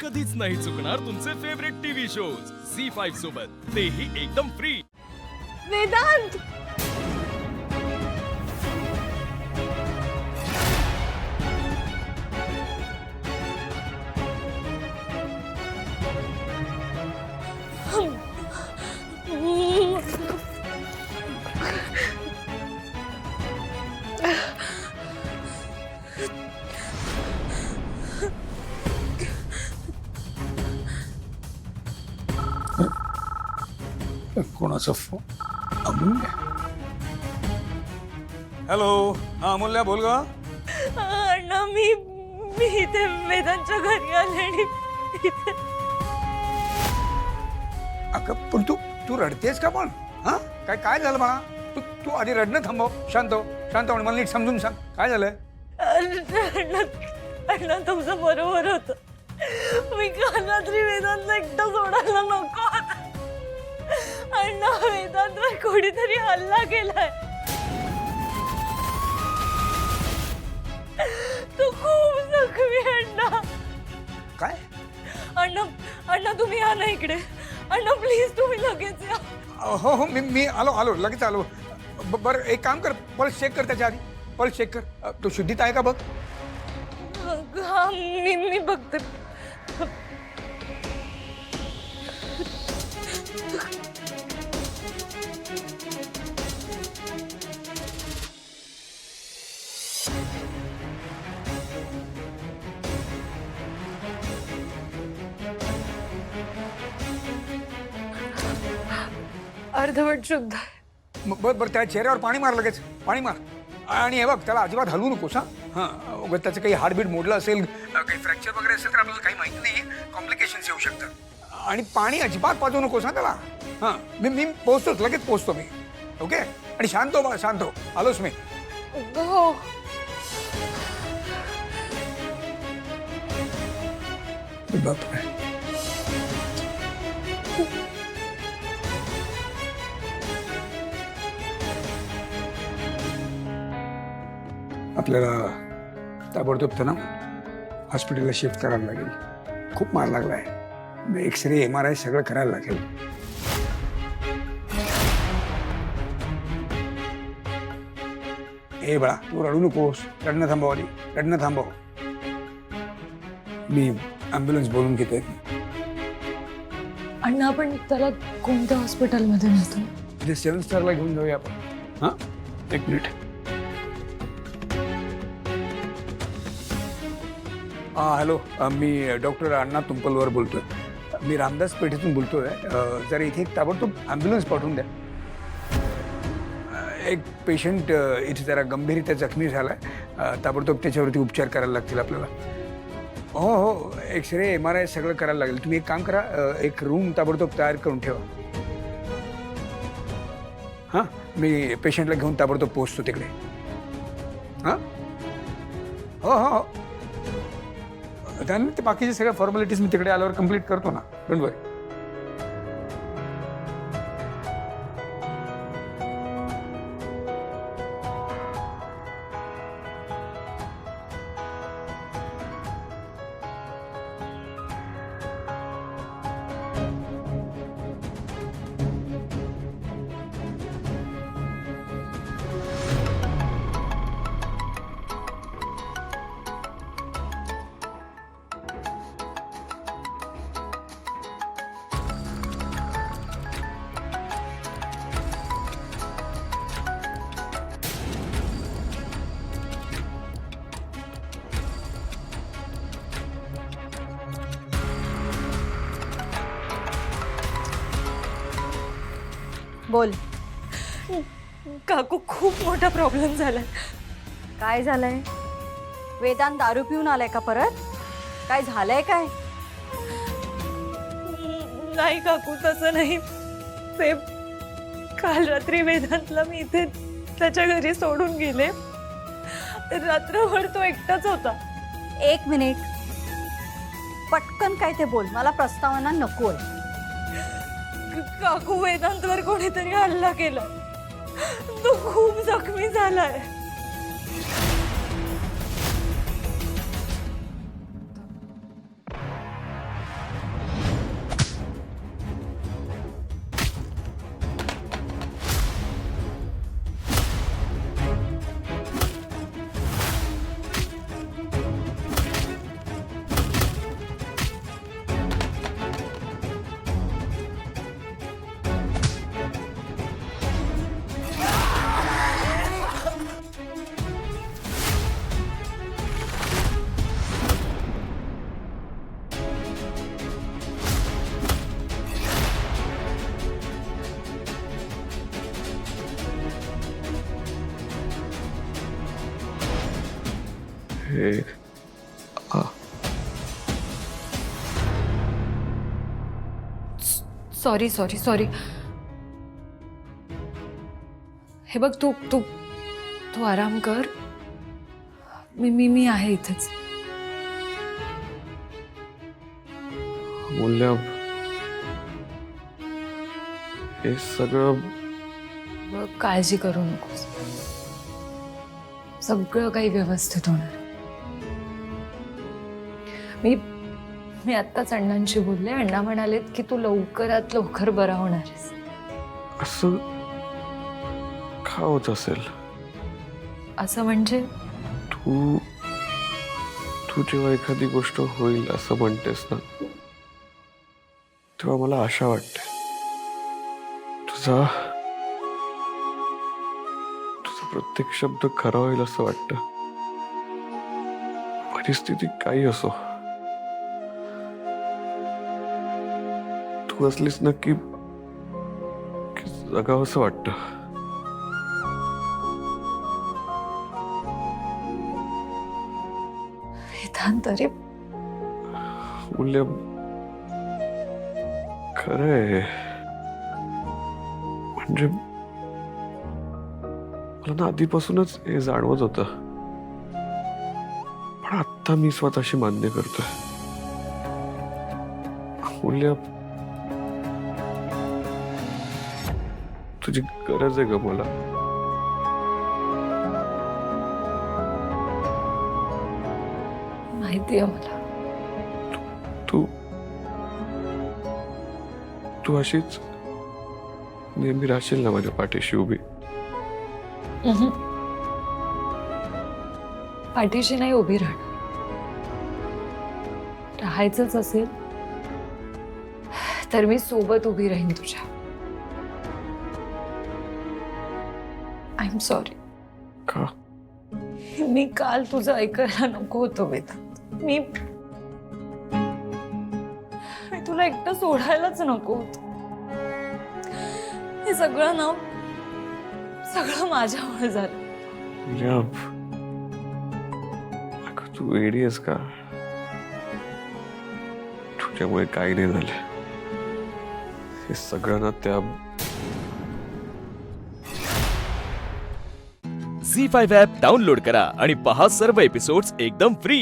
कधीच नाही चुकणार तुमचे फेवरेट टीव्ही शोज झी5 सोबत, तेही एकदम फ्री। वेदांत कोणाचा फोन? अमूल्य? हॅलो, हा अमूल्य बोल ग। अण्णा मी इथे वेदांतच्या घरी आले आणि इथे अगं पण तू रडतेस का पण? हा काय काय झालं मला? तू आधी रडणं थांबव, शांत हो शांत हो, मला नीट समजून सांग काय झालंय? अण्णा तुमचं बरोबर होतं। मी काल रात्री वेदांतला एकटा सोडायला नको होता। अण्णा वेदांतवर कोणीतरी हल्ला केलाय। तू खूप जखमी आहे अण्णा। काय? अण्णा तुम्ही या ना इकडे। अण्णा प्लीज तुम्ही लगेच या। हो हो मी आलो लगेच आलो। बरं एक काम कर, पल्स चेक कर त्याच्या आधी, पल्स चेक कर। तो शुद्धीत आहे का बघ। हा मी बघते। अर्धवट शुद्ध आहे। बरं त्या चेहऱ्यावर पाणी मार, लगेच पाणी मार। आणि हे बघ त्याला अजिबात हलवू नकोस हा। हां उगाच त्याचं काही हार्टबीट मोडलं असेल, काही फ्रॅक्चर वगैरे असेल तर आपल्याला काही माहिती नाही, कॉम्प्लिकेशन्स येऊ शकतात। आणि पाणी अजिबात पाजू नकोस हा त्याला। हां मी पोहोचतोच, लगेच पोहोचतो मी। ओके आणि शांत हो, शांत हो, आलोच मी। हो बापरे, आपल्याला ताबडतोब त्यांना हॉस्पिटलला शिफ्ट करायला लागेल। खूप मार लागलाय, एक्सरे MRI सगळं करायला लागेल। ए बाळा तू रडू नकोस, रडणं थांबव आधी, रडणं थांबव। मी ॲम्ब्युलन्स बोलून घेते। अण्णा आपण त्याला कोणत्या हॉस्पिटलमध्ये नेतो? इथे 7 स्टारला घेऊन जाऊया आपण। हां एक मिनिट। हां हॅलो, मी डॉक्टर अण्णा तुंपलवर बोलतोय। मी रामदास पेठेतून बोलतोय। जरा इथे एक ताबडतोब ॲम्ब्युलन्स पाठवून द्या। एक पेशंट इथे जरा गंभीररित्या जखमी झाला आहे, ताबडतोब त्याच्यावरती उपचार करायला लागतील आपल्याला। हो हो एक्सरे MRI सगळं करायला लागेल। तुम्ही एक काम करा, एक रूम ताबडतोब तयार करून ठेवा। हां मी पेशंटला घेऊन ताबडतोब पोहोचतो तिकडे। हां हो हो हो त्यानंतर ते बाकीचे सगळ्या फॉर्मॅलिटीज मी तिकडे आल्यावर कंप्लीट करतो ना, डोंट वरी। बोल काकू, खूप मोठा प्रॉब्लेम झालाय। काय झालंय? वेदांत दारू पिऊन आलाय का परत? काय झालंय काय? नाही काकू तसं नाही। ते काल रात्री वेदांतला मी इथे त्याच्या घरी सोडून गेले। रात्रभर तो एकटाच होता। 1 मिनिट, पटकन काय ते बोल, मला प्रस्तावना नकोय। काकू वेदांतवर कोणीतरी हल्ला केला, तो खूप जखमी झालाय। हे सॉरी सॉरी सॉरी. हे बघ, तू तू तू आराम कर. मी आहे इथेच. मूल्य हे सगळं बघ, काळजी करू नकोस. सगळं काही व्यवस्थित होणार. मी आत्ताच अण्णांशी बोलले. अण्णा म्हणालेत की तू लवकरात लवकर बरा होणार आहेस. असं का होत असेल? असं म्हणजे तू तू जेव्हा एखादी गोष्ट होईल असं म्हणतेस ना, तेव्हा मला आशा वाटते. तुझा प्रत्येक शब्द खरा होईल असं वाटतं. परिस्थिती काही असो, तू असलीस ना की जगावं असं वाटतं. तरी मूल्य खरं आहे. म्हणजे मला ना आधीपासूनच हे जाणवत होतं, पण आता मी स्वतःशी मान्य करतोय. मूल्य तुझी गरज आहे ग मला. माहिती आहे मला. तू तू अशीच नेहमी राहशील ना माझ्या पाठीशी उभी? पाठीशी नाही उभी राहणार. राहायचंच असेल तर मी सोबत उभी राहीन तुझ्या. I am sorry. का? मी काल तुझं ऐकायला नको होतं वेदांत. मी तुला एकटं सोडायलाच नको होतं. हे सगळं माझ्यामुळे झालं. तू वेडी आहेस का? तुझ्यामुळे काही नाही झालं. हे सगळं ना त्या झी 5 ॲप डाउनलोड करा आणि पहा सर्व एपिसोड्स एकदम फ्री.